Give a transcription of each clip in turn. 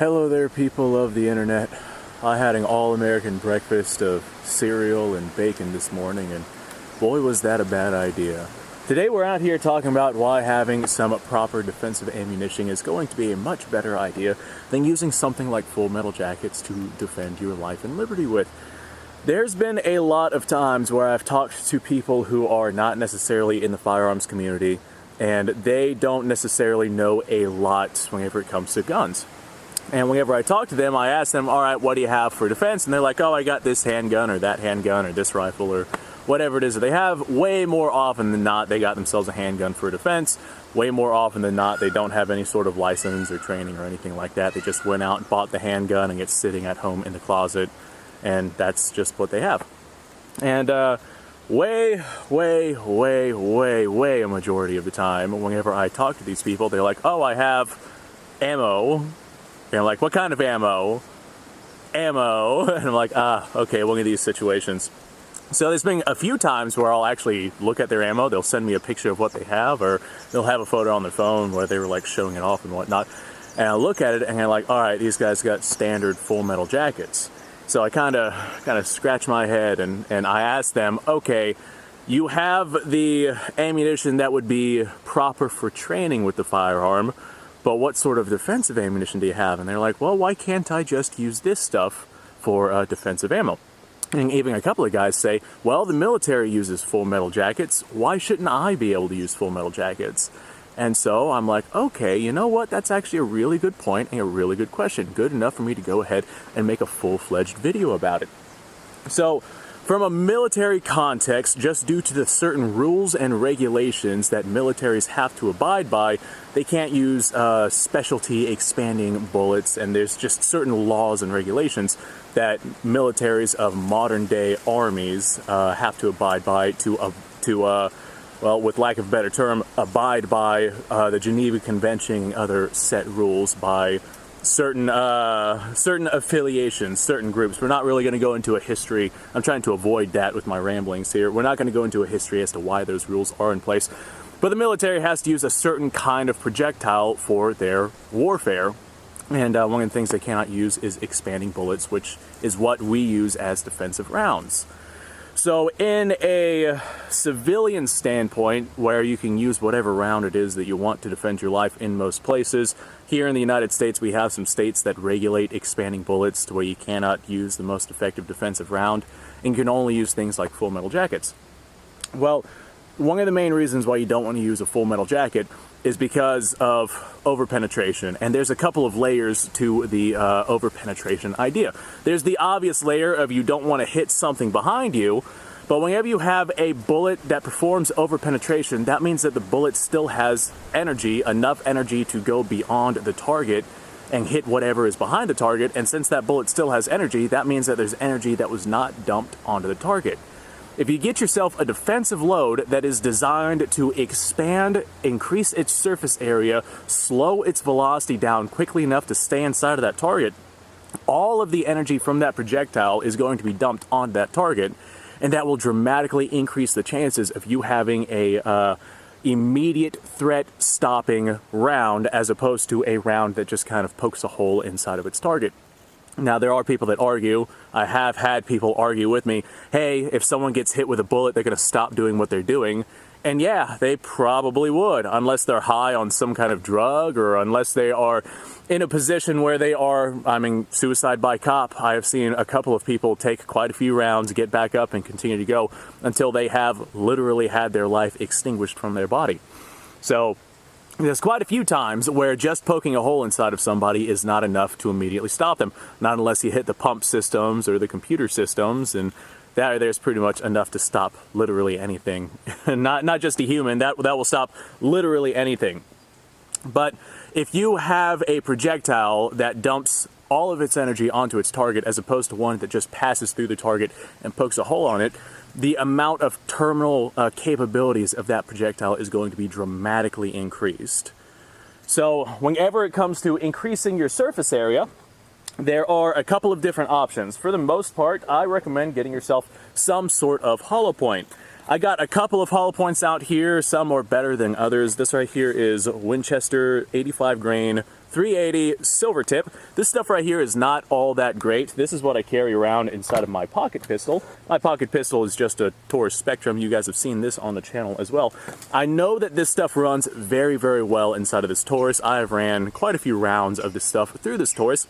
Hello there, people of the internet. I had an all-American breakfast of cereal and bacon this morning, and boy was that a bad idea. Today we're out here talking about why having some proper defensive ammunition is going to be a much better idea than using something like Full Metal Jackets to defend your life and liberty with. There's been a lot of times where I've talked to people who are not necessarily in the firearms community, and they don't necessarily know a lot whenever it comes to guns. And whenever I talk to them, I ask them, all right, what do you have for defense? And they're like, oh, I got this handgun or that handgun or this rifle or whatever it is that they have. Way more often than not, they got themselves a handgun for defense. Way more often than not, they don't have any sort of license or training or anything like that. They just went out and bought the handgun and it's sitting at home in the closet. And that's just what they have. And way a majority of the time, whenever I talk to these people, they're like, oh, I have ammo. And I'm like, what kind of ammo? Ammo. And I'm like, okay, one of these situations. So there's been a few times where I'll actually look at their ammo. They'll send me a picture of what they have, or they'll have a photo on their phone where they were like showing it off and whatnot. And I look at it and I'm like, all right, these guys got standard Full Metal Jackets. So I kind of scratch my head and I ask them, okay, you have the ammunition that would be proper for training with the firearm, but what sort of defensive ammunition do you have? And they're like, well, why can't I just use this stuff for defensive ammo? And even a couple of guys say, well, the military uses Full Metal Jackets. Why shouldn't I be able to use Full Metal Jackets? And so I'm like, okay, you know what? That's actually a really good point and a really good question. Good enough for me to go ahead and make a full-fledged video about it. So from a military context, just due to the certain rules and regulations that militaries have to abide by, they can't use specialty expanding bullets, and there's just certain laws and regulations that militaries of modern day armies have to abide by to well, with lack of a better term, abide by the Geneva Convention and other set rules by certain affiliations, certain groups. We're not really going to go into a history. I'm trying to avoid that with my ramblings here. We're not going to go into a history as to why those rules are in place. But the military has to use a certain kind of projectile for their warfare. And one of the things they cannot use is expanding bullets, which is what we use as defensive rounds. So in a civilian standpoint, where you can use whatever round it is that you want to defend your life in most places, here in the United States we have some states that regulate expanding bullets to where you cannot use the most effective defensive round and you can only use things like Full Metal Jackets. Well, one of the main reasons why you don't want to use a Full Metal Jacket is because of overpenetration, and there's a couple of layers to the overpenetration idea. There's the obvious layer of you don't want to hit something behind you, but whenever you have a bullet that performs overpenetration, that means that the bullet still has energy, enough energy to go beyond the target and hit whatever is behind the target, and since that bullet still has energy, that means that there's energy that was not dumped onto the target. If you get yourself a defensive load that is designed to expand, increase its surface area, slow its velocity down quickly enough to stay inside of that target, all of the energy from that projectile is going to be dumped on that target, and that will dramatically increase the chances of you having a immediate threat stopping round as opposed to a round that just kind of pokes a hole inside of its target. Now, there are people that argue, I have had people argue with me, hey, if someone gets hit with a bullet, they're going to stop doing what they're doing. And yeah, they probably would, unless they're high on some kind of drug or unless they are in a position where they are, suicide by cop. I have seen a couple of people take quite a few rounds, get back up and continue to go until they have literally had their life extinguished from their body. So there's quite a few times where just poking a hole inside of somebody is not enough to immediately stop them. Not unless you hit the pump systems or the computer systems, and there's pretty much enough to stop literally anything. not just a human, that will stop literally anything. But if you have a projectile that dumps all of its energy onto its target as opposed to one that just passes through the target and pokes a hole on it, the amount of terminal capabilities of that projectile is going to be dramatically increased. So whenever it comes to increasing your surface area, there are a couple of different options. For the most part, I recommend getting yourself some sort of hollow point. I got a couple of hollow points out here. Some are better than others. This right here is Winchester 85 grain 380 silver tip. This stuff right here is not all that great. This is what I carry around inside of my pocket pistol. My pocket pistol is just a Taurus Spectrum. You guys have seen this on the channel as well. I know that this stuff runs very, very well inside of this Taurus. I have ran quite a few rounds of this stuff through this Taurus,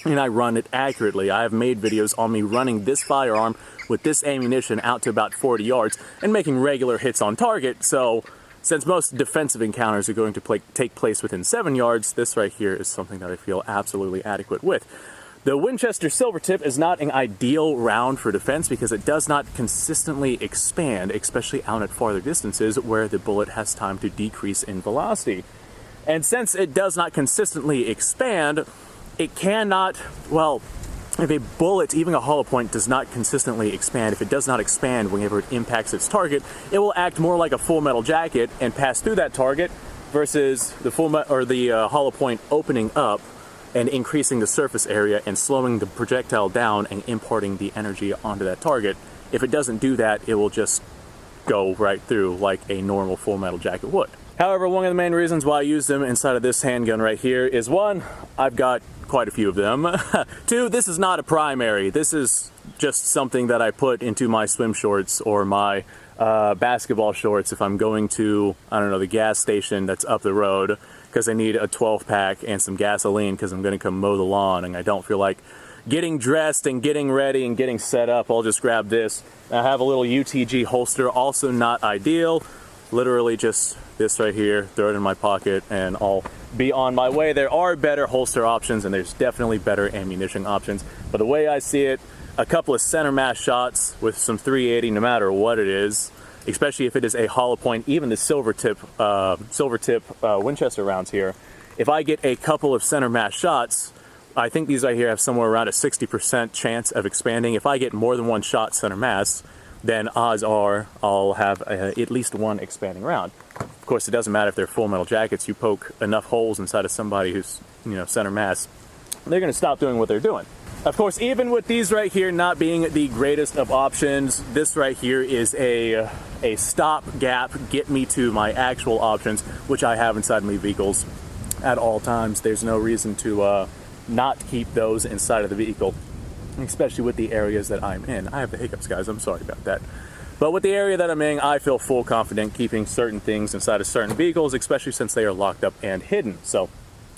and I run it accurately. I have made videos on me running this firearm with this ammunition out to about 40 yards and making regular hits on target. So since most defensive encounters are going to take place within 7 yards, this right here is something that I feel absolutely adequate with. The Winchester Silvertip is not an ideal round for defense because it does not consistently expand, especially out at farther distances where the bullet has time to decrease in velocity. And since it does not consistently expand, it cannot, well, if a bullet, even a hollow point, does not consistently expand, if it does not expand whenever it impacts its target, it will act more like a full metal jacket and pass through that target versus the hollow point opening up and increasing the surface area and slowing the projectile down and imparting the energy onto that target. If it doesn't do that, it will just go right through like a normal full metal jacket would. However, one of the main reasons why I use them inside of this handgun right here is, one, I've got quite a few of them. Two, this is not a primary. This is just something that I put into my swim shorts or my basketball shorts if I'm going to, I don't know, the gas station that's up the road because I need a 12-pack and some gasoline because I'm going to come mow the lawn and I don't feel like getting dressed and getting ready and getting set up. I'll just grab this. I have a little UTG holster, also not ideal. Literally just this right here, throw it in my pocket and I'll be on my way. There are better holster options and there's definitely better ammunition options, but the way I see it, a couple of center mass shots with some 380 no matter what it is, especially if it is a hollow point, even the silver tip Winchester rounds here, if I get a couple of center mass shots, I think these right here have somewhere around a 60% chance of expanding. If I get more than one shot center mass, then odds are I'll have at least one expanding round. Of course, it doesn't matter if they're full metal jackets. You poke enough holes inside of somebody who's, center mass, they're going to stop doing what they're doing. Of course, even with these right here not being the greatest of options, this right here is a stop-gap, get me to my actual options, which I have inside my vehicles at all times. There's no reason to not keep those inside of the vehicle, especially with the areas that I'm in. I have the hiccups, guys. I'm sorry about that. But with the area that I'm in, I feel full confident keeping certain things inside of certain vehicles, especially since they are locked up and hidden. So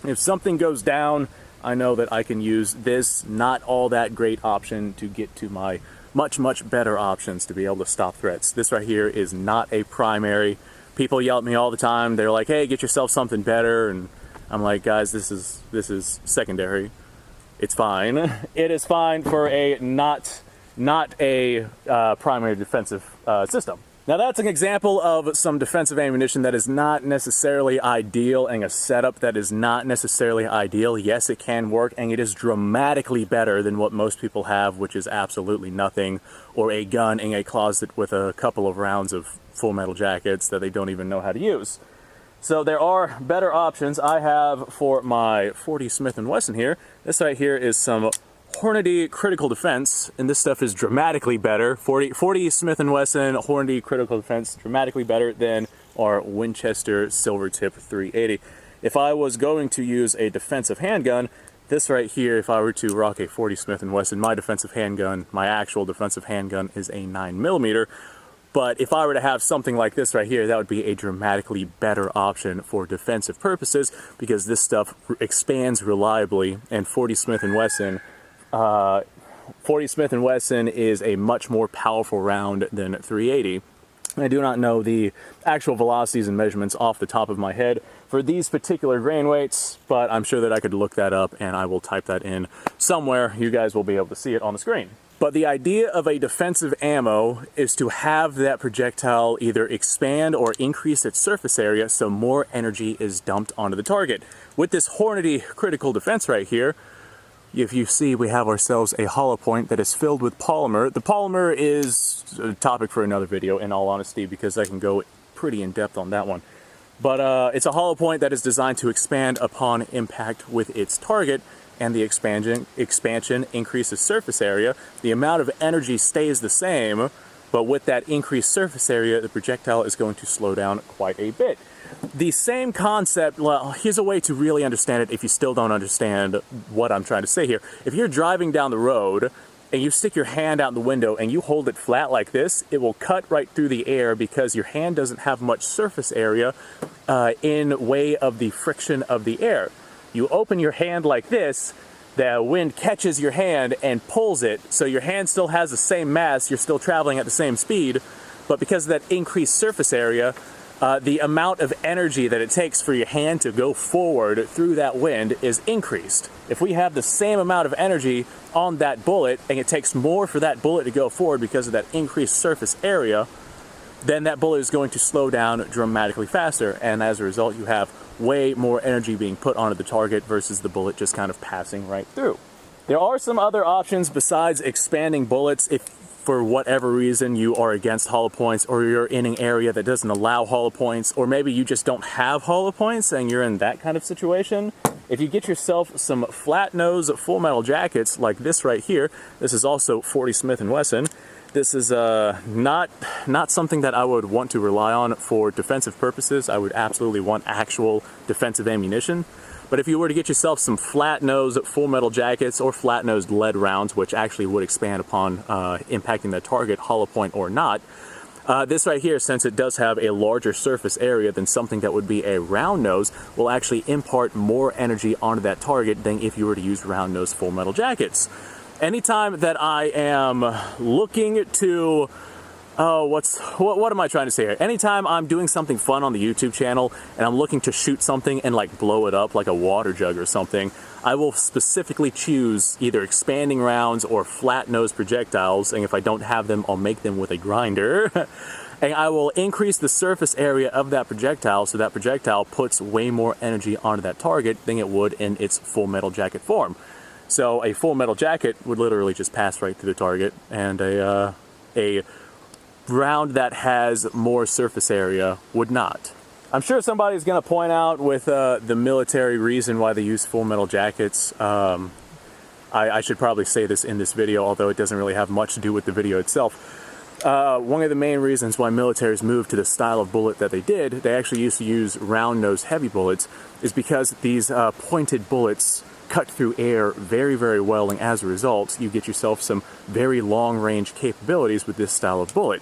if something goes down, I know that I can use this not all that great option to get to my much, much better options to be able to stop threats. This right here is not a primary. People yell at me all the time. They're like, hey, get yourself something better. And I'm like, guys, this is secondary. It's fine. It is fine for a not a primary defensive system. Now that's an example of some defensive ammunition that is not necessarily ideal and a setup that is not necessarily ideal. Yes, it can work and it is dramatically better than what most people have, which is absolutely nothing, or a gun in a closet with a couple of rounds of full metal jackets that they don't even know how to use. So there are better options. I have for my 40 Smith & Wesson here, this right here is some Hornady Critical Defense, and this stuff is dramatically better. 40 Smith & Wesson Hornady Critical Defense, dramatically better than our Winchester Silvertip 380. If I was going to use a defensive handgun, this right here, if I were to rock a 40 Smith & Wesson, my defensive handgun, my actual defensive handgun is a 9mm. But if I were to have something like this right here, that would be a dramatically better option for defensive purposes because this stuff expands reliably, and 40 Smith & Wesson is a much more powerful round than 380. I do not know the actual velocities and measurements off the top of my head for these particular grain weights, but I'm sure that I could look that up and I will type that in somewhere. You guys will be able to see it on the screen. But the idea of a defensive ammo is to have that projectile either expand or increase its surface area so more energy is dumped onto the target. With this Hornady Critical Defense right here, if you see, we have ourselves a hollow point that is filled with polymer. The polymer is a topic for another video, in all honesty, because I can go pretty in depth on that one. But it's a hollow point that is designed to expand upon impact with its target, and the expansion increases surface area. The amount of energy stays the same, but with that increased surface area, the projectile is going to slow down quite a bit. The same concept, well, here's a way to really understand it if you still don't understand what I'm trying to say here. If you're driving down the road and you stick your hand out the window and you hold it flat like this, it will cut right through the air because your hand doesn't have much surface area in way of the friction of the air. You open your hand like this, the wind catches your hand and pulls it, so your hand still has the same mass, you're still traveling at the same speed, but because of that increased surface area, the amount of energy that it takes for your hand to go forward through that wind is increased. If we have the same amount of energy on that bullet, and it takes more for that bullet to go forward because of that increased surface area, then that bullet is going to slow down dramatically faster, and as a result you have way more energy being put onto the target versus the bullet just kind of passing right through. There are some other options besides expanding bullets if for whatever reason you are against hollow points, or you're in an area that doesn't allow hollow points, or maybe you just don't have hollow points and you're in that kind of situation. If you get yourself some flat nose full metal jackets like this right here, this is also 40 Smith & Wesson. This is not something that I would want to rely on for defensive purposes. I would absolutely want actual defensive ammunition. But if you were to get yourself some flat-nosed full metal jackets or flat-nosed lead rounds, which actually would expand upon impacting the target, hollow point or not, this right here, since it does have a larger surface area than something that would be a round nose, will actually impart more energy onto that target than if you were to use round nose full metal jackets. Anytime that I am looking to, what am I trying to say here? Anytime I'm doing something fun on the YouTube channel and I'm looking to shoot something and like blow it up like a water jug or something, I will specifically choose either expanding rounds or flat nose projectiles, and if I don't have them, I'll make them with a grinder. And I will increase the surface area of that projectile so that projectile puts way more energy onto that target than it would in its full metal jacket form. So a full metal jacket would literally just pass right through the target, and a round that has more surface area would not. I'm sure somebody's going to point out with the military reason why they use full metal jackets. I should probably say this in this video, although it doesn't really have much to do with the video itself. One of the main reasons why militaries moved to the style of bullet that they did, they actually used to use round nose heavy bullets, is because these pointed bullets cut through air very, very well, and as a result, you get yourself some very long-range capabilities with this style of bullet.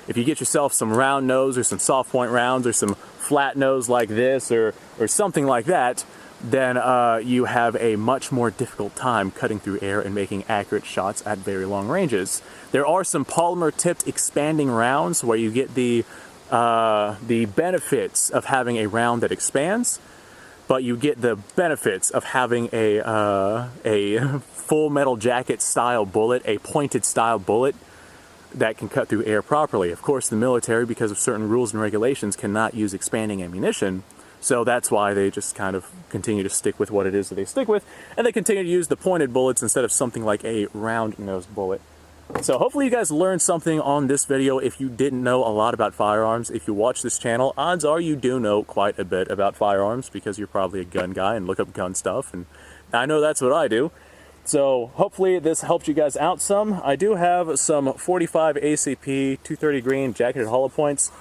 If you get yourself some round nose or some soft point rounds or some flat nose like this or something like that, then you have a much more difficult time cutting through air and making accurate shots at very long ranges. There are some polymer-tipped expanding rounds where you get the benefits of having a round that expands, but you get the benefits of having a full metal jacket style bullet, a pointed style bullet that can cut through air properly. Of course, the military, because of certain rules and regulations, cannot use expanding ammunition, so that's why they just kind of continue to stick with what it is that they stick with, and they continue to use the pointed bullets instead of something like a round-nosed bullet. So hopefully you guys learned something on this video. If you didn't know a lot about firearms, if you watch this channel, odds are you do know quite a bit about firearms because you're probably a gun guy and look up gun stuff, and I know that's what I do. So hopefully this helped you guys out some. I do have some 45 ACP 230 grain jacketed hollow points.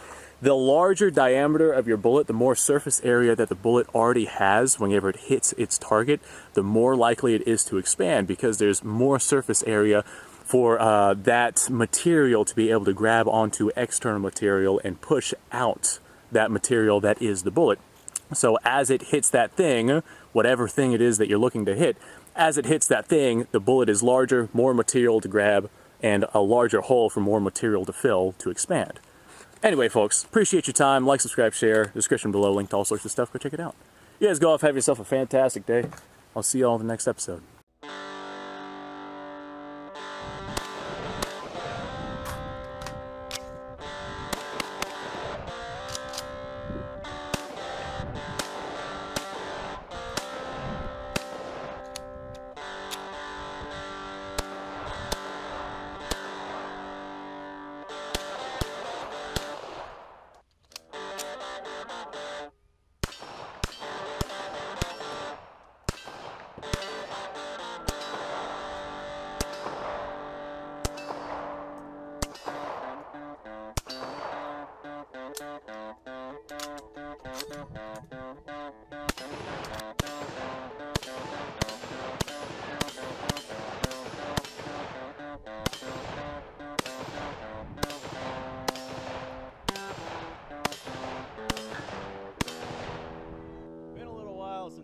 The larger diameter of your bullet, the more surface area that the bullet already has whenever it hits its target, the more likely it is to expand because there's more surface area for that material to be able to grab onto external material and push out that material that is the bullet. So as it hits that thing, whatever thing it is that you're looking to hit, as it hits that thing, the bullet is larger, more material to grab, and a larger hole for more material to fill to expand. Anyway, folks, appreciate your time. Like, subscribe, share. Description below, link to all sorts of stuff. Go check it out. You guys go off, have yourself a fantastic day. I'll see you all in the next episode.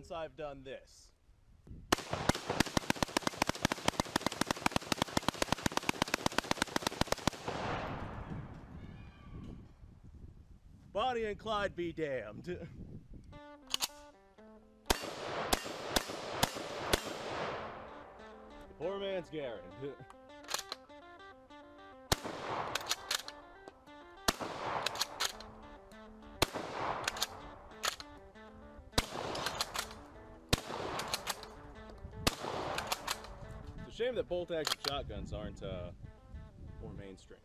once I've done this. Bonnie and Clyde be damned. Poor man's Garrett. It's a shame that bolt-action shotguns aren't more mainstream.